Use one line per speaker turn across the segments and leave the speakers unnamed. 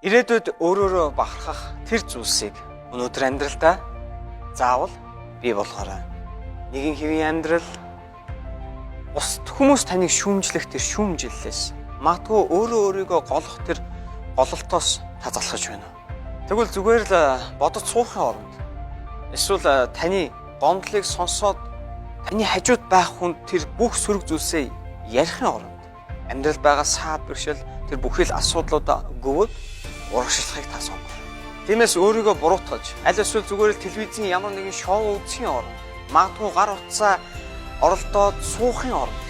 Ирээдүйд өөрөөрөө бахархах тэр зүйлсийг өнөөдөр амьдралдаа заавал бий болгоорой. Нэгэн хэвийн амьдрал бусад хүмүүс таныг шүүмжлэх тэр шүүмжиллээс магадгүй өөрөө өөрийгөө голох тэр гололтоос та залхаж байна уу? Тэгвэл зүгээр л бодож суухын оронд эсвэл таны гомдлыг сонсоод таны хажууд байх хүнд тэр бүх сөрөг зүйлсээ ярихын оронд амьдрал байгаа саад бэрхшээл тэр бүхий л асуудлуудаа өгөөд урагшлахыг та сонгоо. Тиймээс өөрийгөө буруутгаж аль эсвэл зүгээр л телевизийн ямар нэгэн шоу үзхийн оронд магадгүй гар утсаа оролдоод суухын оронд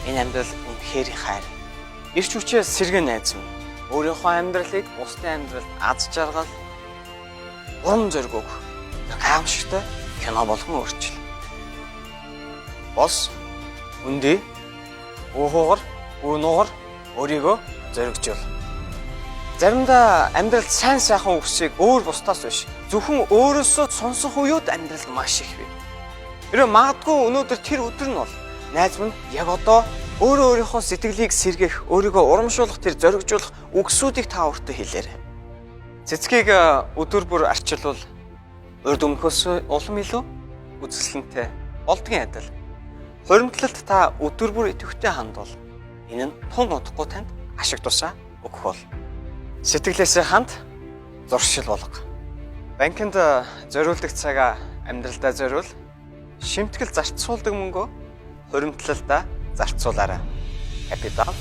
энэ амьдрал үнэхээр хайр. Ирч хүчээс сэргэн найз минь өөрийнхөө амьдралыг бусдын амьдралд аз жаргал урам зориг өгөх гайхамшигтай кино болгон өөрчил. Бос үндэ өөхөр өнөөр өөрийгөө зоригжуул. Заримдаа амьдралд сайн сайхан үгсийг өөр бусдаас биш зөвхөн өөрөөсөө сонсох үеуд амьдралд маш их бий. Хэрэв магадгүй өнөөдөр тэр өдөр нь бол найз минь яг одоо өөрийнхөө сэтгэлийг сэргээх, өөрийгөө урамшуулах, тэр зоригжуулах үгсүүдийг та өөртөө хэлээрэй. Цэцгийг өдөр бүр арчилвал урд өмнөхөөс улам илүү үзэсгэлэнтэй болдгийн адил. Хуримтлалд та өдөр бүр идэвхтэй хандвал энэ нь тун удахгүй танд ашиг тусаа өгөх бол. Сэтгэлээсээ ханд зуршил болго. Банкнд зориулдаг цагаа амьдралдаа зориул. Шимтгэл зарцуулдаг мөнгөө хуримтлалдаа зарцуулаарай. Капитал